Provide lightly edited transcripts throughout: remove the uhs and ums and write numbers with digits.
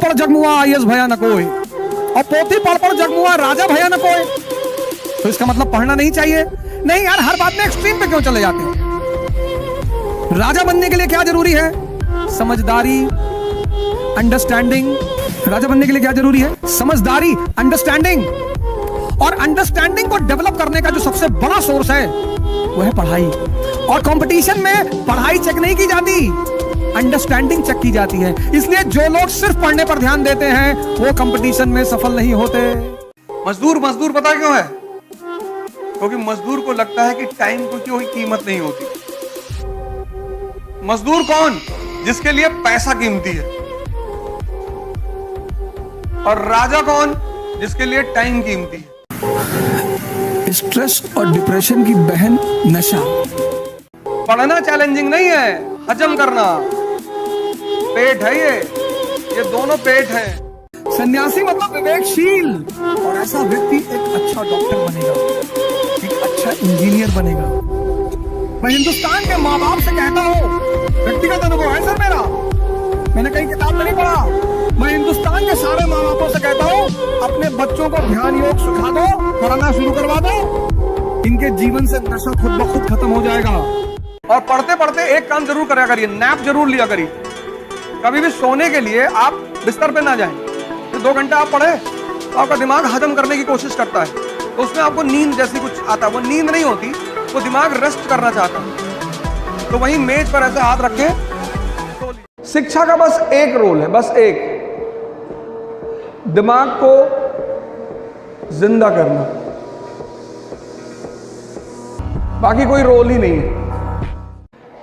पढ़ जगमुआ आईएएस भया न कोई, और पोती पढ़ जगमुआ राजा भया न कोई। तो इसका मतलब पढ़ना नहीं चाहिए? नहीं यार, हर बात में एक्सट्रीम पे क्यों चले जाते हैं? राजा बनने के लिए क्या जरूरी है? समझदारी, अंडरस्टैंडिंग। राजा बनने के लिए क्या जरूरी है? समझदारी, अंडरस्टैंडिंग। और अंडरस्टैंडिंग को डेवलप करने का जो सबसे बड़ा सोर्स है वो है पढ़ाई। और कंपटीशन में पढ़ाई चेक नहीं की जाती, अंडरस्टैंडिंग चेक की जाती है। इसलिए जो लोग सिर्फ पढ़ने पर ध्यान देते हैं वो कंपटीशन में सफल नहीं होते। मजदूर पता क्यों है? क्योंकि मजदूर को लगता है कि टाइम की कोई कीमत नहीं होती। मजदूर कौन? जिसके लिए पैसा कीमती है। और राजा कौन? जिसके लिए टाइम कीमती है। स्ट्रेस और डिप्रेशन की बहन नशा। पढ़ना चैलेंजिंग नहीं है, हजम करना। पेट है ये दोनों पेट है। सन्यासी मतलब विवेकशील, और ऐसा व्यक्ति एक अच्छा डॉक्टर बनेगा, एक अच्छा इंजीनियर बनेगा। मैं हिंदुस्तान के माँ बाप से कहता हूँ, व्यक्तिगत अनुभव है सर मेरा, मैंने कहीं किताब में नहीं पढ़ा। मैं हिंदुस्तान के सारे माँ बापों से कहता हूँ, अपने बच्चों को ध्यान योग सिखा दो, पढ़ना शुरू करवा दो, इनके जीवन से नशा खुद ब खुद खत्म हो जाएगा। और पढ़ते पढ़ते एक काम जरूर करा करिए, नैप जरूर लिया करिए। कभी भी सोने के लिए आप बिस्तर पे ना जाएं। तो 2 घंटे आप पढ़े तो आपका दिमाग हजम करने की कोशिश करता है, तो उसमें आपको नींद जैसी कुछ आता है। वो नींद नहीं होती, वो दिमाग रेस्ट करना चाहता है। तो वहीं मेज पर ऐसे हाथ रखे सो लीजिए। शिक्षा का बस एक रोल है, बस एक, दिमाग को जिंदा करना, बाकी कोई रोल ही नहीं है।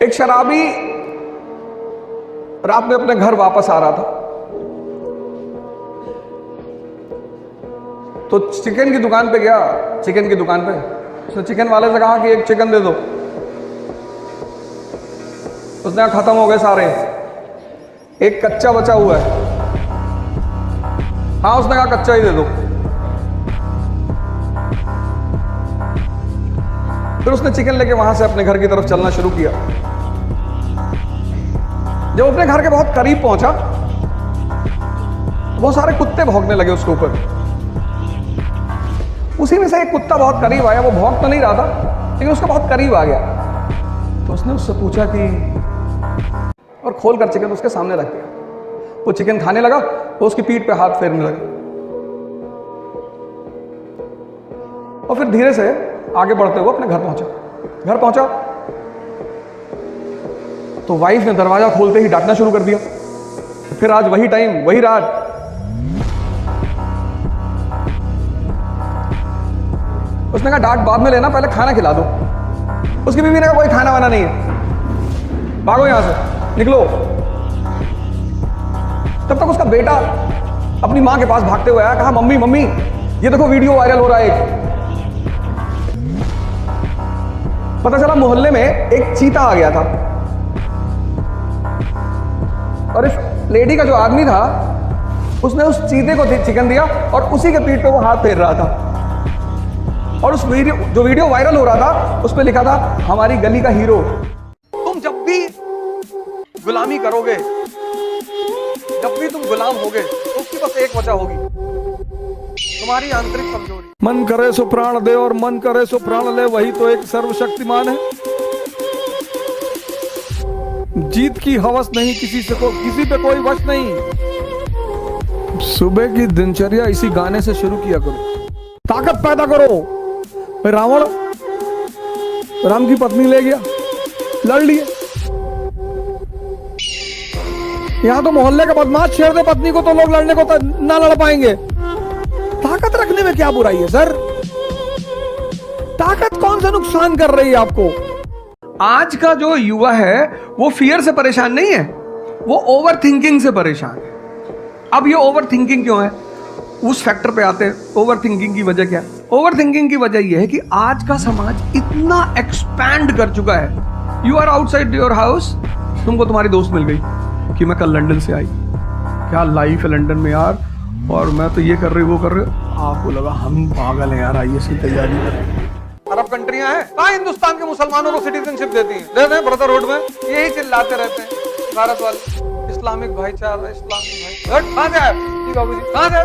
एक शराबी रात में अपने घर वापस आ रहा था, तो चिकन की दुकान पे गया। चिकन की दुकान पे उसने चिकन वाले से कहा कि एक चिकन दे दो। उसने कहा खत्म हो गए सारे, एक कच्चा बचा हुआ है। हाँ, उसने कहा कच्चा ही दे दो। फिर उसने चिकन लेके वहां से अपने घर की तरफ चलना शुरू किया। जब अपने घर के बहुत करीब पहुंचा, बहुत सारे कुत्ते भौंकने लगे उसके ऊपर। उसी में से एक कुत्ता बहुत करीब आया। वो भौंक तो नहीं रहा था, लेकिन उसका बहुत करीब आ गया। तो उसने उससे पूछा कि, और खोलकर चिकन उसके सामने रख दिया। वो चिकन खाने लगा, वो उसकी पीठ पे हाथ फेरने लगा, और फिर धीरे से आगे बढ़ते हुए अपने घर पहुंचा। तो वाइफ ने दरवाजा खोलते ही डांटना शुरू कर दिया। फिर आज वही टाइम, वही रात। उसने कहा डांट बाद में लेना, पहले खाना खिला दो। उसकी बीवी ने कहा कोई खाना वाना नहीं है, भागो यहां से, निकलो। तब तक उसका बेटा अपनी मां के पास भागते हुए आया, कहा मम्मी मम्मी ये देखो वीडियो वायरल हो रहा है एक। पता चला मोहल्ले में एक चीता आ गया था, और इस लेडी का जो आदमी था उसने उस चीते को चिकन दिया, और उसी के पीठ पे वो हाथ फेर रहा था। और उस जो वीडियो वायरल हो रहा था उस पे लिखा था हमारी गली का हीरो। तुम जब भी गुलामी करोगे, जब भी तुम गुलाम होगे, तो उसकी बस एक वजह होगी, तुम्हारी आंतरिक कमजोरी। मन करे सो प्राण दे और मन करे सो प्राण ले, वही तो एक सर्वशक्तिमान है। जीत की हवस नहीं, किसी पे कोई वश नहीं। सुबह की दिनचर्या इसी गाने से शुरू किया करो, ताकत पैदा करो। रावण राम की पत्नी ले गया, लड़ लिए। यहां तो मोहल्ले का बदमाश छेड़ दे पत्नी को तो लोग लड़ने को ना लड़ पाएंगे। ताकत रखने में क्या बुराई है सर? ताकत कौन सा नुकसान कर रही है आपको? आज का जो युवा है वो फियर से परेशान नहीं है, वो ओवर थिंकिंग से परेशान है। अब ये ओवर थिंकिंग क्यों है, उस फैक्टर पे आते हैं। ओवर थिंकिंग की वजह क्या है? ओवर थिंकिंग की वजह यह है कि आज का समाज इतना एक्सपैंड कर चुका है। You are outside your house, तुमको तुम्हारी दोस्त मिल गई कि मैं कल लंदन से आई, क्या लाइफ है लंदन में यार, और मैं तो ये कर रही वो कर रही। आपको लगा हम पागल हैं यार, आईएएस की तैयारी कर रहे हैं। अरब कंट्रियां हैं, कहाँ हिंदुस्तान के मुसलमानों को सिटीजनशिप देती हैं? दे दें ब्रदरहुड में, यही चिल्लाते रहते हैं भारत वाले। इस्लामिक भाईचारा, इस्लामिक भाई कहाँ से आए जी बाबूजी, कहाँ से?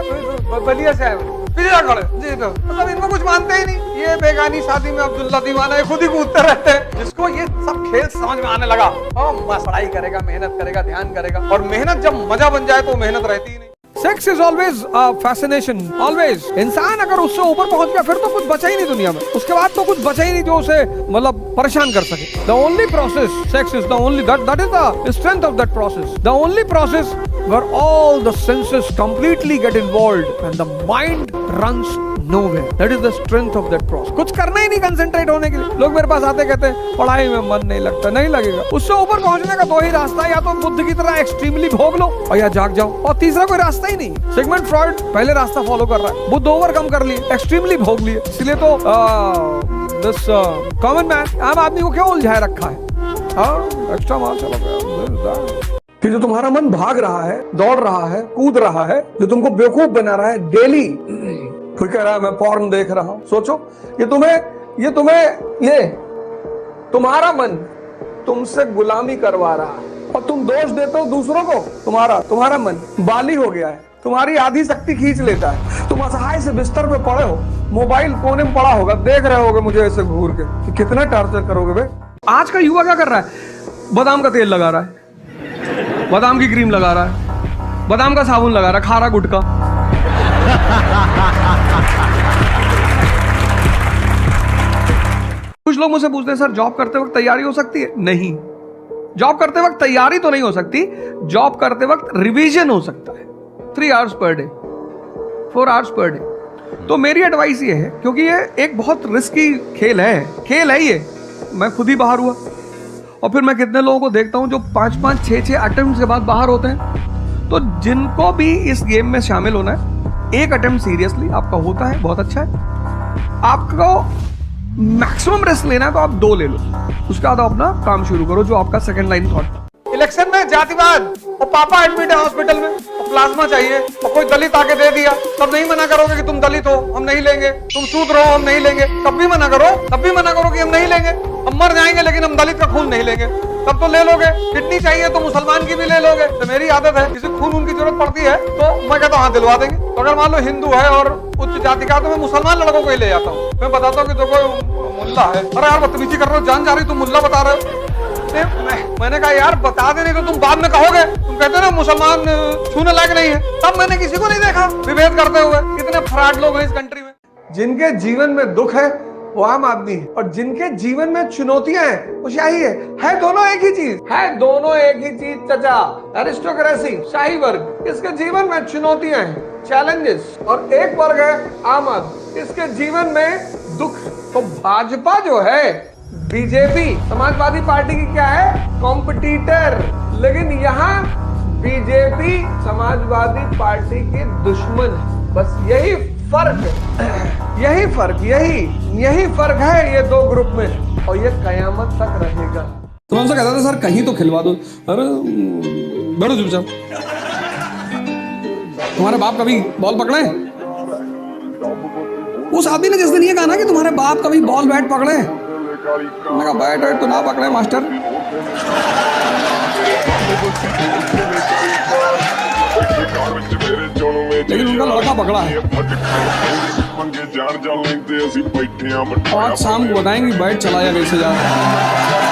बलिया से आए पीछे खड़े जी। तो मतलब इनको कुछ मानते ही नहीं, ये बेगानी शादी में अब्दुल्ला दीवाना ये खुद ही कूदते रहते हैं। जिसको ये सब खेल समझ में आने लगा, बस पढ़ाई करेगा, मेहनत करेगा, ध्यान करेगा, और मेहनत जब मजा बन जाए तो मेहनत रहती ही नहीं। Sex is always fascination, always. इंसान अगर उससे ऊपर पहुंच गया फिर तो कुछ बचा ही नहीं दुनिया में, उसके बाद तो कुछ बचा ही नहीं जो उसे मतलब परेशान कर सके। The only process, sex is the only, that is the strength of that process, the only process where all the senses completely get involved and the mind runs nowhere. That is the strength of that process. कुछ करना ही नहीं concentrate होने के लिए। लोग मेरे पास आते कहते हैं पढ़ाई में मन नहीं लगता, नहीं लगेगा। उससे ऊपर पहुंचने का दो ही रास्ता, या तो बुद्ध की तरह एक्सट्रीमली भोग लो और या जाग जाओ, और तीसरा कोई रास्ता ही नहीं। सिगमंड फ्रॉइड पहले रास्ता फॉलो कर रहा है, बुद्ध ओवरकम कर लिए, एक्सट्रीमली भोग लिए। इसलिए तो दिस कॉमन मैन, आम आदमी को क्यों उलझाए रखा है? एक्स्ट्रा माल चला गया कि जो तुम्हारा मन भाग रहा है, दौड़ रहा है, कूद रहा है, जो तुमको बेवकूफ बना रहा है डेली। कोई कह रहा है मैं पॉर्न देख रहा हूं, सोचो ये तुम्हारा मन तुमसे गुलामी करवा रहा है, और तुम दोष देते हो दूसरों को। तुम्हारा मन बाली हो गया है, तुम्हारी आधी शक्ति खींच लेता है। तुम असहाय से बिस्तर पे पड़े हो, मोबाइल कोने में पड़ा होगा, देख रहे होगे मुझे ऐसे घूर के कि कितना टार्चर करोगे बे। आज का युवा क्या कर रहा है? बादाम का तेल लगा रहा है, बादाम की क्रीम लगा रहा है, बादाम का साबुन लगा रहा है, खा रहा गुटखा। कुछ लोग मुझसे पूछते हैं सर जॉब करते वक्त तैयारी हो सकती है? नहीं, जॉब करते वक्त तैयारी तो नहीं हो सकती, जॉब करते वक्त रिवीजन हो सकता है। 3 hours per day, 4 hours per day. तो मेरी एडवाइस ये है, क्योंकि ये एक बहुत रिस्की खेल है ये। मैं खुद ही बाहर हुआ, और फिर मैं कितने लोगों को देखता हूं जो 5-5, 6-6 अटेम्प्ट के बाद बाहर होते हैं। तो जिनको भी इस गेम में शामिल होना है, एक अटेम्प्ट सीरियसली आपका होता है, बहुत अच्छा है। आपको मैक्सिमम रिस्क लेना है तो आप 2 ले लो, उसके बाद अपना काम शुरू करो, जो आपका सेकंड लाइन थॉट। इलेक्शन में जातिवाद, और पापा एडमिट है हॉस्पिटल में, और प्लाज्मा चाहिए, और कोई दलित आके दे दिया, तब नहीं मना करोगे कि तुम दलित हो हम नहीं लेंगे, तुम शूद्र हो हम नहीं लेंगे, तब भी मना करो कि हम नहीं लेंगे, हम मर जाएंगे लेकिन हम दलित का खून नहीं लेंगे, तब तो ले लोगे। किडनी चाहिए तो मुसलमान की भी ले लोगे। तो मेरी आदत है, किसी खून उनकी जरूरत पड़ती है तो मैं कहता हूँ हाँ दिलवा देंगे। तो अगर मान लो हिंदू है और उच्च जाति का, तो मैं मुसलमान लड़कों को ही ले जाता हूँ। मैं बताता हूँ कि देखो मुल्ला है, अरे यार बदतमीजी कर रहे हो, जान जा रही तुम मुल्ला बता रहे हो। मैंने कहा यार बता देने को तुम बाद में कहोगे, तुम कहते ना मुसलमान छूने लायक नहीं है, तब मैंने किसी को नहीं देखा विभेद करते हुए। कितने फ्रॉड लोग हैं इस कंट्री में। जिनके जीवन में दुख है वो आम आदमी है, और जिनके जीवन में चुनौतियां हैं वो शाही है दोनों एक ही चीज है, दोनों एक ही चीज चचा। एरिस्टोक्रेसी, शाही वर्ग, इसके जीवन में चुनौतियां हैं, चैलेंजेस, और एक वर्ग है आम आदमी, इसके जीवन में दुख। तो भाजपा जो है, बीजेपी समाजवादी पार्टी की क्या है? कॉम्पिटिटर। लेकिन यहाँ बीजेपी समाजवादी पार्टी के दुश्मन है। बस यही फर्क है ये 2 ग्रुप में, और ये कयामत तक रहेगा। तो मैं उनसे कहता था सर कहीं तो खिलवा दो। अरे बैठो चुपचाप। तुम्हारे बाप कभी बॉल पकड़े? उस आदमी ने जिस दिन ये कहा ना कि तुम्हारे बाप कभी बॉल बैट पकड़े, मैंने कहा बैट वैट तो ना पकड़े मास्टर। लेकिन उनका लड़का पकड़ा है। आज शाम को बताएंगे बैट चलाया कैसे जा रहा है।